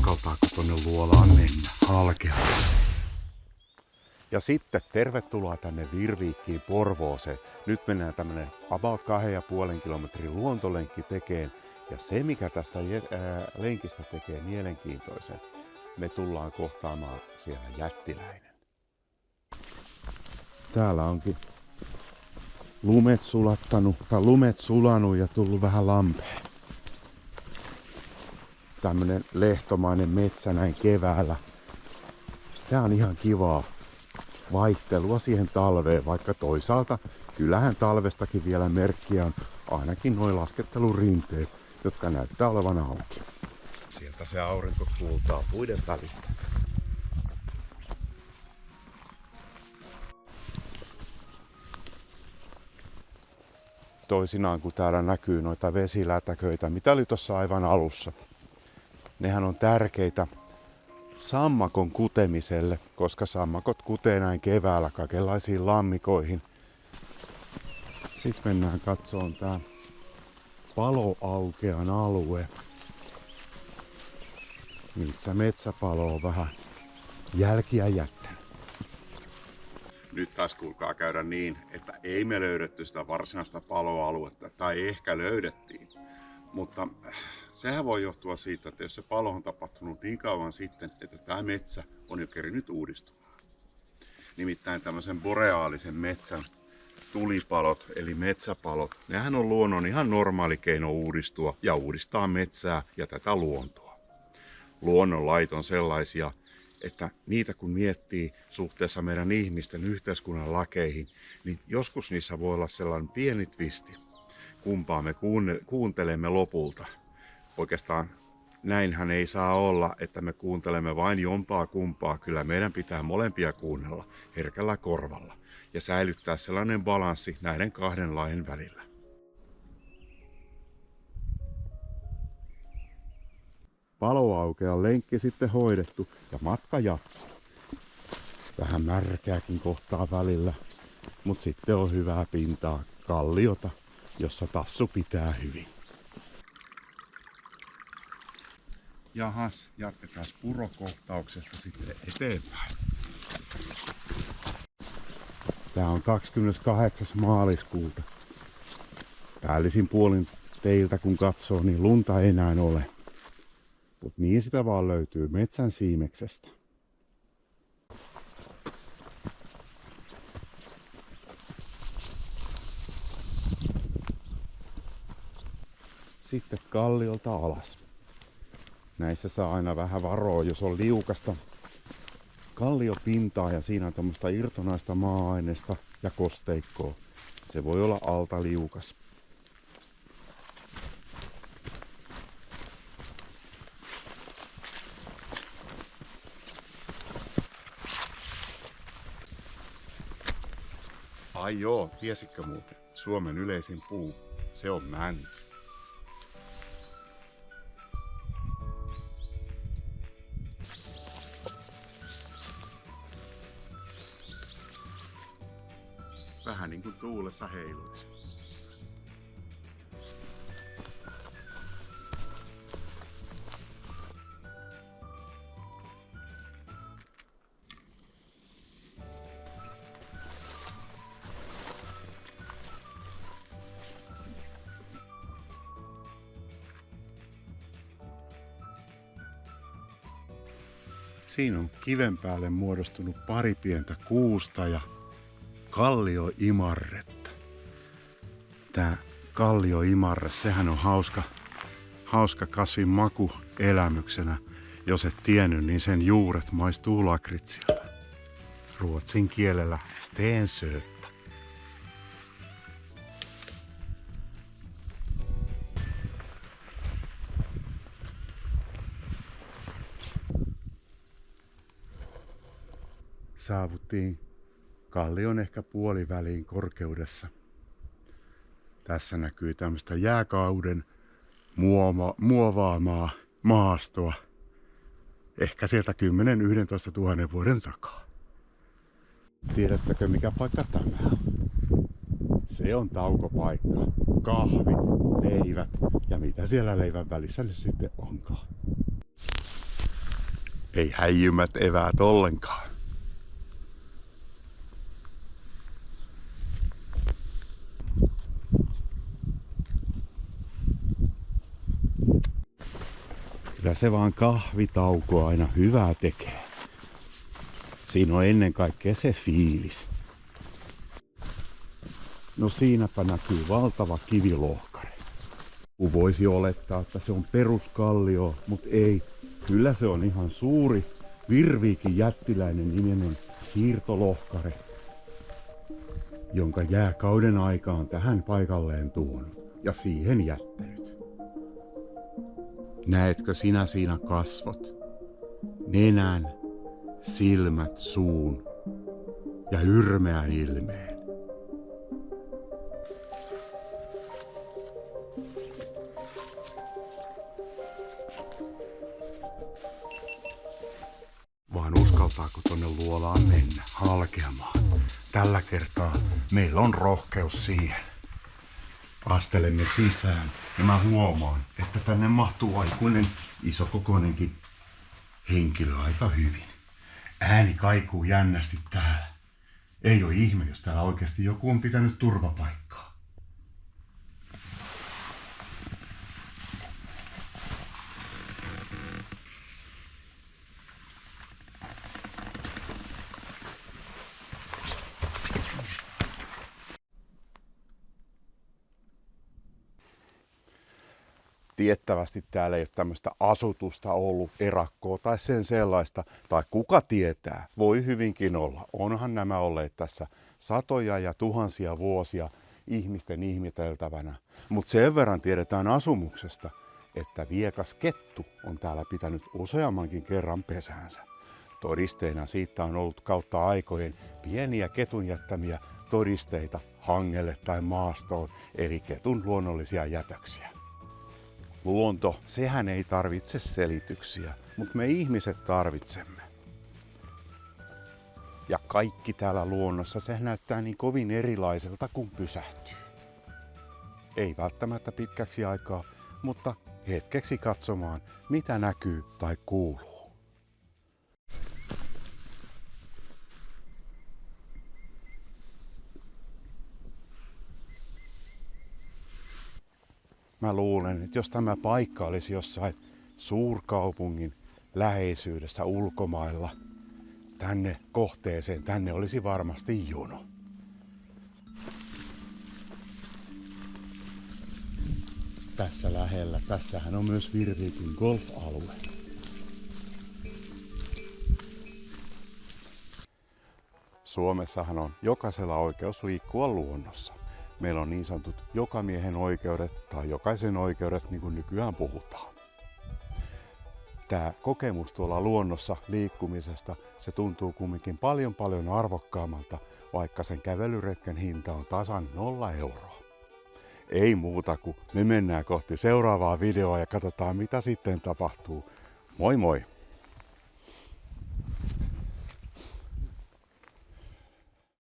uskaltaako tonne luolaan mennä halkeaa. Ja sitten tervetuloa tänne Virviikkiin Porvooseen. Nyt mennään tämmönen about 2,5 kilometrin luontolenkki tekeen. Ja se mikä tästä lenkistä tekee mielenkiintoisen, me tullaan kohtaamaan siellä jättiläinen. Täällä onkin lumet sulanut ja tullut vähän lampea. Tämmönen lehtomainen metsä näin keväällä. Tää on ihan kivaa vaihtelua siihen talveen, vaikka toisaalta kyllähän talvestakin vielä merkkiä on ainakin nuo laskettelurinteet, jotka näyttää olevan auki. Sieltä se aurinko kuultaa puiden välistä. Toisinaan kun täällä näkyy noita vesilätäköitä, mitä oli tuossa aivan alussa. Nehän on tärkeitä sammakon kutemiselle, koska sammakot kutee näin keväällä kaikenlaisiin lammikoihin. Sitten mennään katsomaan tää paloaukean alue, missä metsäpalo on vähän jälkiä jättänyt. Nyt taas kuulkaa käydä niin, että ei me löydetty sitä varsinaista paloaluetta, tai ehkä löydettiin. Mutta sehän voi johtua siitä, että jos se palo on tapahtunut niin kauan sitten, että tämä metsä on jo kerinyt uudistumaan. Nimittäin tämmöisen boreaalisen metsän tulipalot, eli metsäpalot, nehän on luonnon ihan normaali keino uudistua ja uudistaa metsää ja tätä luontoa. Luonnonlait on sellaisia, että niitä kun miettii suhteessa meidän ihmisten yhteiskunnan lakeihin, niin joskus niissä voi olla sellainen pieni twisti. Kumpaa me kuuntelemme lopulta. Oikeastaan näinhän ei saa olla, että me kuuntelemme vain jompaa kumpaa. Kyllä meidän pitää molempia kuunnella herkällä korvalla ja säilyttää sellainen balanssi näiden kahden lain välillä. Paloaukean lenkki sitten hoidettu ja matka jatkuu. Vähän märkääkin kohtaa välillä, mutta sitten on hyvää pintaa kalliota, jossa tassu pitää hyvin. Jahas, jatketaan purokohtauksesta sitten eteenpäin. Tää on 28. maaliskuuta. Päällisin puolin teiltä kun katsoo, niin lunta ei enää ole. Mut niin sitä vaan löytyy metsän siimeksestä. Sitten kalliolta alas. Näissä saa aina vähän varoa, jos on liukasta kalliopintaa ja siinä on tämmöistä irtonaista maa-aineesta ja kosteikkoa. Se voi olla alta liukas. Ai joo, tiesitkö muuten? Suomen yleisin puu, se on mänty. Vähän niin kuin tuulessa heiluisi. Siinä on kiven päälle muodostunut pari pientä kuusta ja kallioimarretta. Tää kallioimarre, sehän on hauska kasvin maku elämyksenä. Jos et tiennyt, niin sen juuret maistuu lakritsilta. Ruotsin kielellä stensöötta. Saavuttiin kallion ehkä puoliväliin korkeudessa. Tässä näkyy tämmöistä jääkauden muovaamaa maastoa. Ehkä sieltä 10-11 000 vuoden takaa. Tiedättekö mikä paikka tämä on? Se on taukopaikka. Kahvit, leivät ja mitä siellä leivän välissä nyt sitten onkaan. Ei häijymät eväät ollenkaan. Kyllä se vaan kahvitauko aina hyvää tekee. Siinä on ennen kaikkea se fiilis. No siinäpä näkyy valtava kivilohkare. Voisi olettaa, että se on peruskallio, mutta ei. Kyllä se on ihan suuri, Virviikin jättiläinen niminen siirtolohkare, jonka jääkauden aika on tähän paikalleen tuonut ja siihen jättänyt. Näetkö sinä siinä kasvot? Nenän, silmät, suun ja hyrmeän ilmeen. Vaan uskaltaako tonne luolaan mennä halkeamaan? Tällä kertaa meillä on rohkeus siihen. Astelemme sisään ja mä huomaan, että tänne mahtuu aikuinen isokokoinenkin henkilö aika hyvin. Ääni kaikuu jännästi täällä. Ei ole ihme, jos täällä oikeasti joku on pitänyt turvapaikkaa. Tiettävästi täällä ei ole tämmöistä asutusta ollut, erakkoa tai sen sellaista. Tai kuka tietää, voi hyvinkin olla. Onhan nämä olleet tässä satoja ja tuhansia vuosia ihmisten ihmeteltävänä. Mutta sen verran tiedetään asumuksesta, että viekas kettu on täällä pitänyt useammankin kerran pesäänsä. Todisteena siitä on ollut kautta aikojen pieniä ketun jättämiä todisteita hangelle tai maastoon, eli ketun luonnollisia jätöksiä. Luonto, sehän ei tarvitse selityksiä, mutta me ihmiset tarvitsemme. Ja kaikki täällä luonnossa, se näyttää niin kovin erilaiselta, kun pysähtyy. Ei välttämättä pitkäksi aikaa, mutta hetkeksi katsomaan, mitä näkyy tai kuuluu. Mä luulen, että jos tämä paikka olisi jossain suurkaupungin läheisyydessä ulkomailla, tänne kohteeseen, tänne olisi varmasti jono. Tässä lähellä, tässähän on myös Virviikin golf-alue. Suomessahan on jokaisella oikeus liikkua luonnossa. Meillä on niin sanotut jokamiehen oikeudet tai jokaisen oikeudet, niin kuin nykyään puhutaan. Tämä kokemus tuolla luonnossa liikkumisesta, se tuntuu kumminkin paljon arvokkaammalta, vaikka sen kävelyretken hinta on tasan 0 euroa. Ei muuta kuin me mennään kohti seuraavaa videoa ja katsotaan mitä sitten tapahtuu. Moi moi!